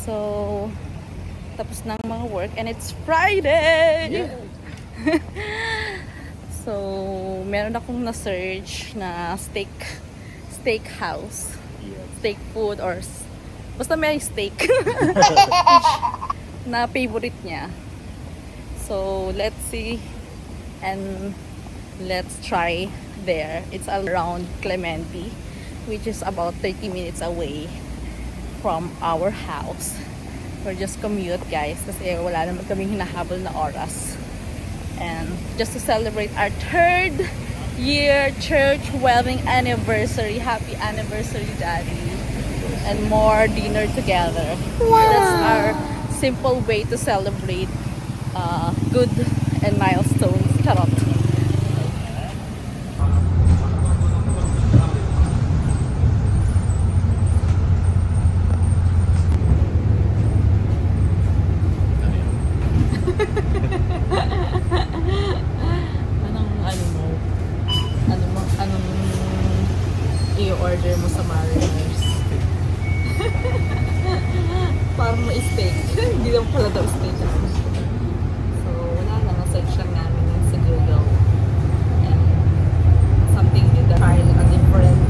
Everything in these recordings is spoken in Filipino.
So, tapos ng mga work and it's Friday! Yeah. So, meron akong na-search na steak house. Yeah. Steak food or basta may steak na favorite niya. So, let's see and let's try there. It's around Clementi, which is about 30 minutes away from our house. We're just commute, guys, kasi wala naman kaming hinahabol na oras. And just to celebrate our 3rd year church wedding anniversary. Happy anniversary, Daddy. And more dinner together. Wow. That's our simple way to celebrate good and milestones. Charot. Anong i-order mo sa Mariners? Parang may steak. Hindi lang pala daw steak. So, wala na. Na-search lang namin yung sa Google. And something new that trying a different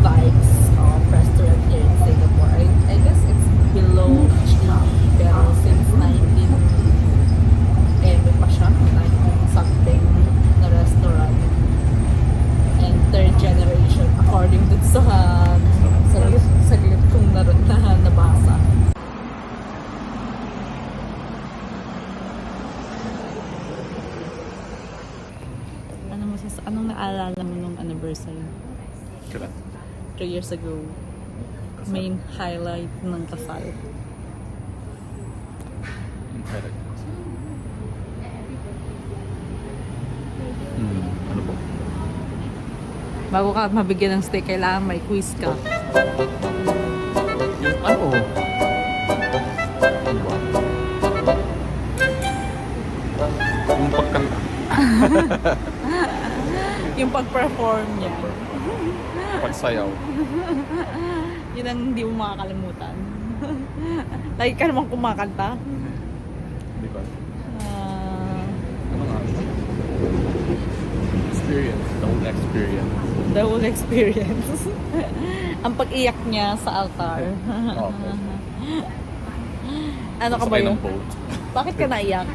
vibes of restaurant here in Singapore. I guess it's below China. Pero since 19 may pa siya. 19 something na restaurant. And 3rd generation according to sa saglit kong nabasa. Anong naalala mo nung anniversary? Kailan? 3 years ago. Main highlight ng kasal. Highlight. Ano po? Bago ka mabigyan ng steak, kailangan may quiz ka. Yung ano? Ano ba? Yung pagkanta. Yung pag-perform niya. Pagsayaw. Yun ang hindi mo makakalimutan. Lagi ka naman kumakanta. Di ba? Ano nga? Experience. The whole experience. The whole experience. Ang pag-iyak niya sa altar. Okay. Ano ka ba Sakay yun? ng boat. Bakit ka naiyak?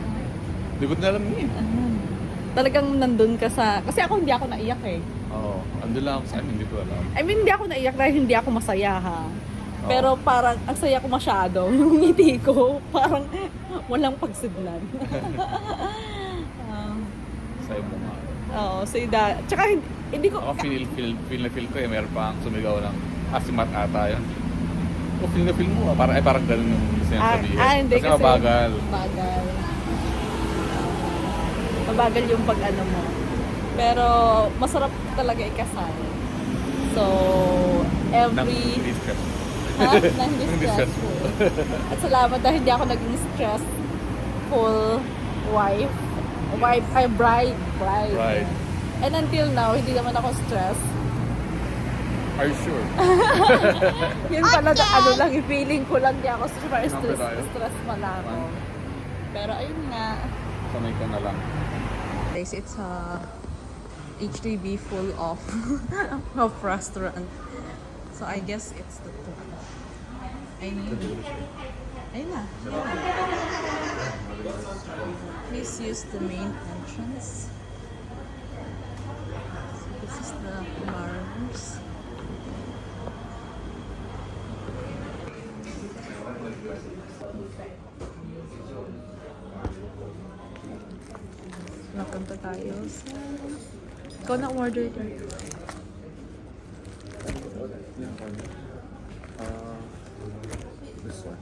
Di ko na alam yun. Talagang nandun ka sa... Kasi ako hindi ako naiyak eh. Oo. Andun lang ako sa amin. Hindi ko alam. I mean, hindi ako naiyak dahil hindi ako masaya ha. Oo. Pero parang ang saya ko masyado. Yung ngiti ko, parang walang pagsiglan. Sa'yo mo nga. Oo, so tsaka hindi ko... Ako feel na feel ko eh. Meron pa ang sumigaw ng asimat ata yun. O feel na feel mo ah. Parang ganun yung sinasabihin. Hindi kasi mabagal. Mabagal. Mabagal yung pag-ano mo. Pero masarap talaga ikasal. So, Hindi stress. Hindi Hindi stressful. At salamat dahil hindi ako naging stressful wife. Bride. Right. And until now, hindi naman ako stressed. Are you sure? Yun pala, ano lang, feeling ko lang di ako stress pala ako. Pero ayun nga. Sanay ka na lang. Guys, it's a HDB full of of restaurant. So I guess it's the one. Ayun na. Please use the main entrance. So this is the Mariners. Napunta tayo sa... Ikaw na order din. This one.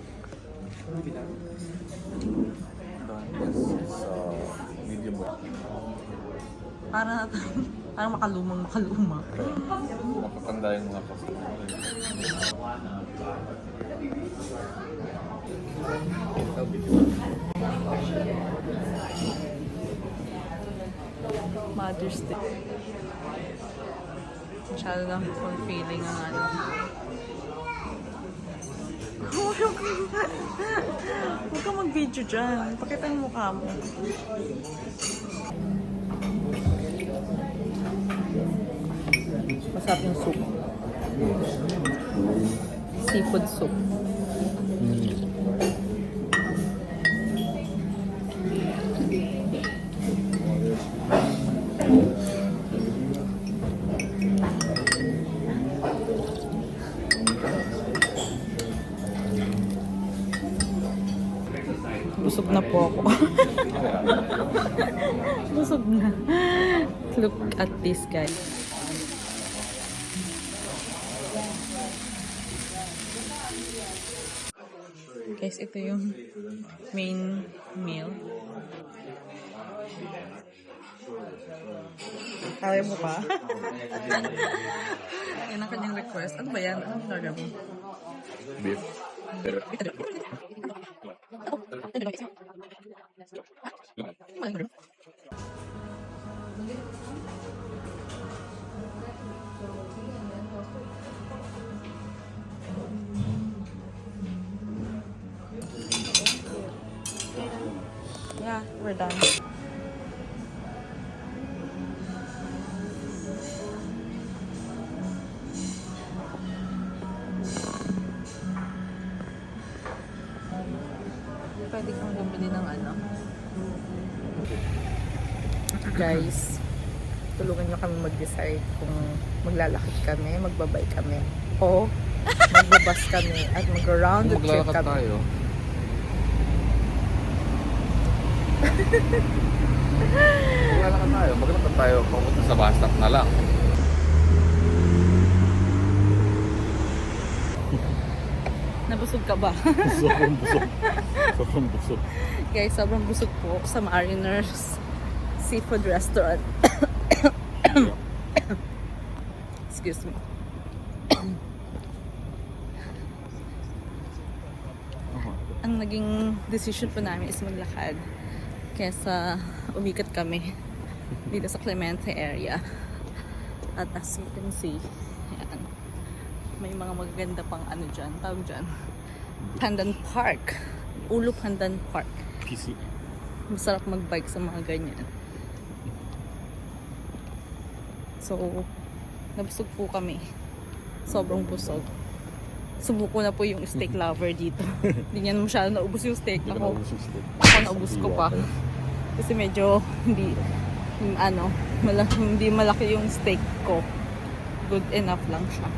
Yes, it's medium well. Parang makaluma. Makakanda yung mga customer. Mother's Day. Masyado lang fulfilling ang ano. Huwag ka mag-video dyan. Pakita yung mukha mo. Masarap yung soup. Seafood soup. Busog na po ako. Busog na. Look at this guy. Guys, ito yung main meal. Kaya mo pa? Yan ang kanyang request. Ano ba yan? Anong order mo? Beef. Yeah, we're done. Pwede kang bumili ng ano. Guys, tulungan nyo kami mag-decide kung maglalakad kami, magbabay kami, o magbabas kami at mag-round the trip Maglalakad kami. tayo. Maglalakad tayo. Maglalakad tayo. Papunta sa bus stop na lang. Nabusog ka ba? Sobrang busog. Sobrang busog. Guys, sobrang busog po sa Mariners Seafood Restaurant. Excuse me. Ang naging decision po namin is maglakad kesa umikat kami dito sa Clemente area. At as you can see, ayan, may mga magaganda pang ano dyan, tawag dyan, Pandan Park. Ulo Pandan Park. PC. Masarap magbike sa mga ganyan. So, nabusog po kami. Sobrang busog. Subuko na po yung steak lover dito. Hindi niya masyado naubos yung steak. Ako naubos ko pa. Kasi medyo hindi hindi malaki yung steak ko. Good enough lang siya.